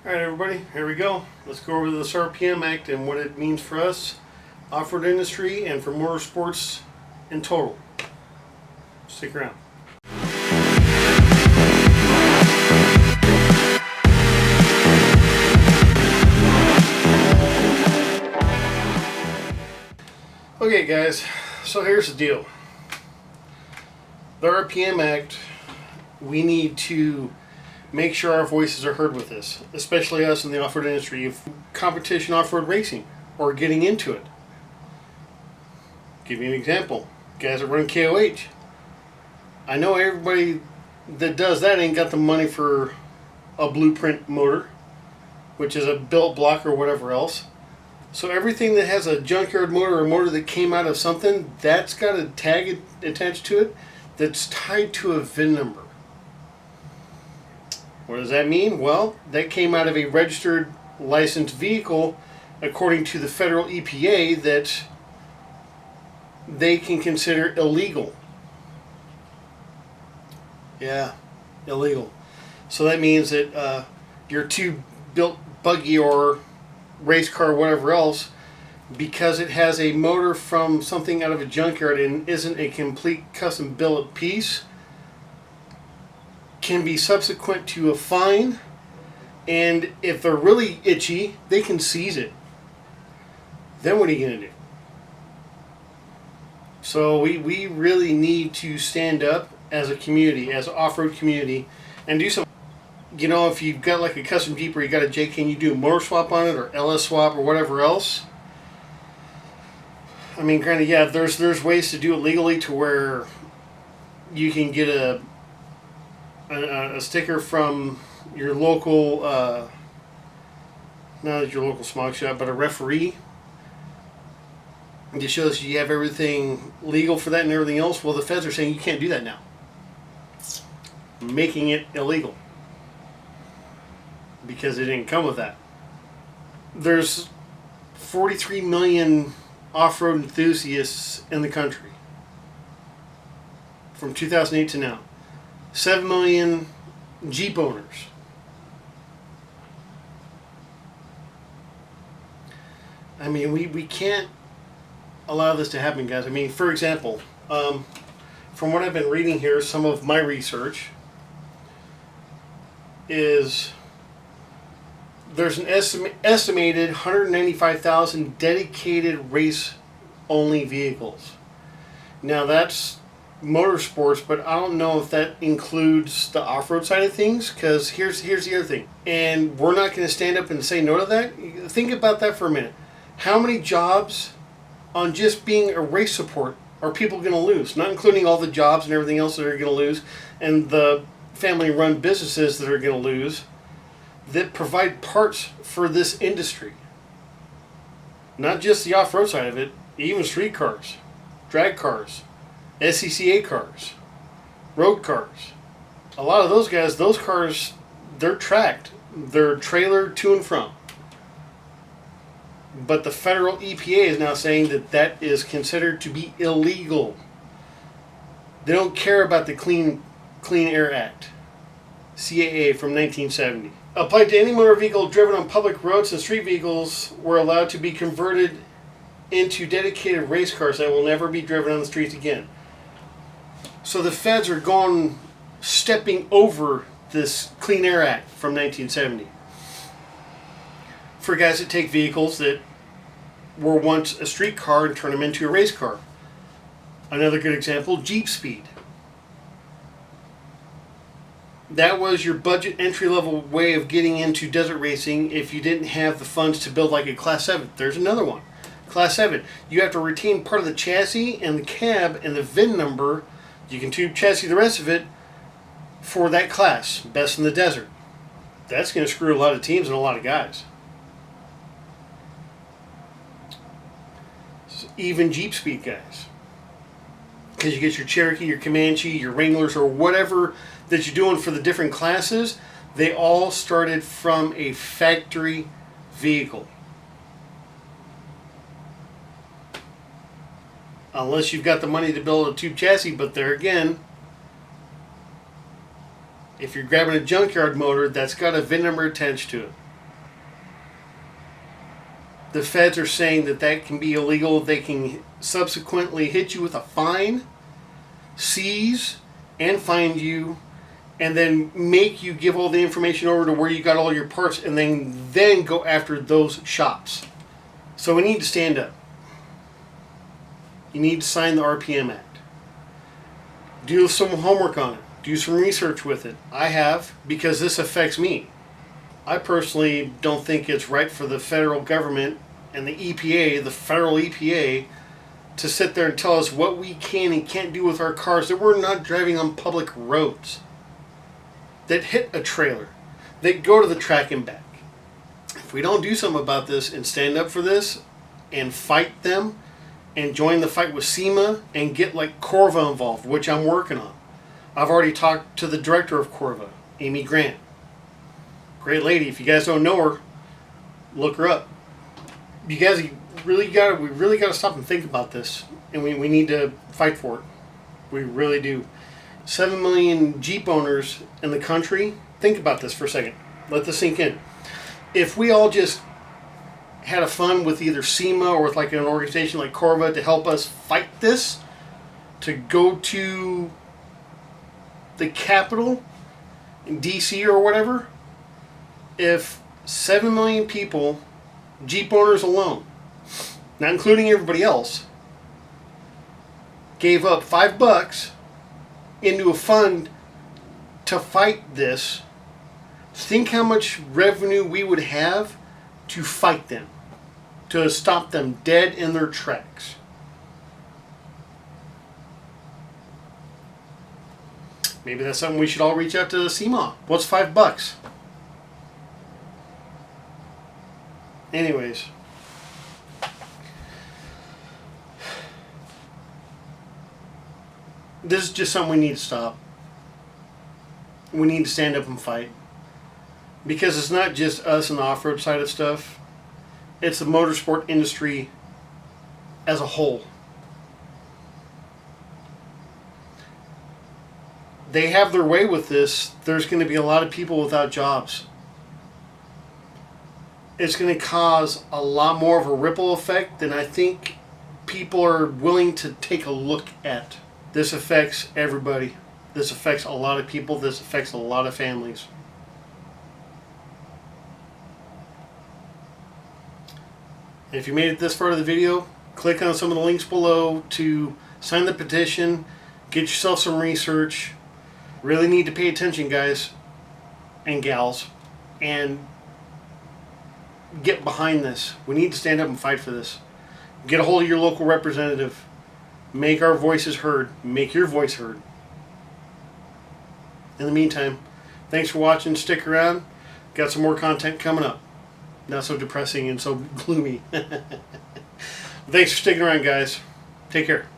Alright everybody, here we go. Let's go over this RPMAct and what it means for us, off-road industry, and for motorsports in total. Stick around. Okay guys, so here's the deal. The RPMAct, we need to make sure our voices are heard with this, especially us in the off-road industry, if competition off-road racing or getting into it. Give you an example. Guys that run KOH. I know everybody that does that ain't got the money for a blueprint motor, which is a built block or whatever else. So everything that has a junkyard motor or a motor that came out of something, that's got a tag attached to it that's tied to a VIN number. What does that mean? Well, that came out of a registered licensed vehicle according to the Federal EPA that they can consider illegal. Yeah, illegal. So that means that your two-built buggy or race car or whatever else, because it has a motor from something out of a junkyard and isn't a complete custom built piece, can be subsequent to a fine, and if they're really itchy, they can seize it. Then what are you going to do? So we really need to stand up as a community, as an off-road community, and do something. You know, if you've got like a custom Jeep or you got a J, can you do a motor swap on it or LS swap or whatever else? I mean, granted, yeah, there's ways to do it legally to where you can get a sticker from your local, not your local smog shop, but a referee. It just shows you have everything legal for that and everything else. Well, the feds are saying you can't do that now, making it illegal because it didn't come with that. There's 43 million off-road enthusiasts in the country from 2008 to now. 7 million Jeep owners. I mean, we can't allow this to happen, guys. I mean, for example, from what I've been reading here, some of my research is there's an estimated 195,000 dedicated race-only vehicles. Now, that's motorsports, but I don't know if that includes the off-road side of things, because here's the other thing, and we're not going to stand up and say no to that. Think about that for a minute. How many jobs on just being a race support are people going to lose, not including all the jobs and everything else that are going to lose, and the family-run businesses that are going to lose that provide parts for this industry? Not just the off-road side of it, even street cars, drag cars, SCCA cars, road cars. A lot of those guys, those cars, they're tracked. They're trailered to and from. But the Federal EPA is now saying that that is considered to be illegal. They don't care about the Clean Air Act, CAA from 1970. Applied to any motor vehicle driven on public roads, and street vehicles were allowed to be converted into dedicated race cars that will never be driven on the streets again. So the feds are stepping over this Clean Air Act from 1970 for guys that take vehicles that were once a street car and turn them into a race car. Another good example, Jeep Speed. That was your budget entry-level way of getting into desert racing if you didn't have the funds to build like a Class 7. There's another one. Class 7. You have to retain part of the chassis and the cab and the VIN number. You can tube chassis the rest of it for that class. Best in the desert. That's going to screw a lot of teams and a lot of guys. Even Jeep Speed guys. Because you get your Cherokee, your Comanche, your Wranglers, or whatever that you're doing for the different classes, they all started from a factory vehicle. Unless you've got the money to build a tube chassis, but there again, if you're grabbing a junkyard motor, that's got a VIN number attached to it. The feds are saying that that can be illegal. They can subsequently hit you with a fine, seize, and find you, and then make you give all the information over to where you got all your parts, and then go after those shops. So we need to stand up. You need to sign the RPMAct. Do some homework on it. Do some research with it. I have, because this affects me. I personally don't think it's right for the federal government and the EPA, the Federal EPA, to sit there and tell us what we can and can't do with our cars, that we're not driving on public roads, that hit a trailer, that go to the track and back. If we don't do something about this and stand up for this and fight them and join the fight with SEMA and get like Corva involved, which I'm working on. I've already talked to the director of Corva, Amy Grant. Great lady. If you guys don't know her, look her up. You guys we really got to stop and think about this, and we need to fight for it. We really do. 7 million Jeep owners in the country. Think about this for a second. Let this sink in. If we all just had a fund with either SEMA or with like an organization like Corva to help us fight this, to go to the Capitol in DC or whatever, if 7 million people, Jeep owners alone, not including everybody else, gave up $5 into a fund to fight this, think how much revenue we would have to fight them, to stop them dead in their tracks. Maybe that's something we should all reach out to SEMA. What's $5? Anyways. This is just something we need to stop. We need to stand up and fight. Because it's not just us in the off-road side of stuff. It's the motorsport industry as a whole. They have their way with this. There's going to be a lot of people without jobs. It's going to cause a lot more of a ripple effect than I think people are willing to take a look at. This affects everybody. This affects a lot of people. This affects a lot of families. If you made it this far of the video, click on some of the links below to sign the petition, get yourself some research. Really need to pay attention, guys and gals, and get behind this. We need to stand up and fight for this. Get a hold of your local representative. Make our voices heard. Make your voice heard. In the meantime, thanks for watching. Stick around. Got some more content coming up. Not so depressing and so gloomy. Thanks for sticking around, guys. Take care.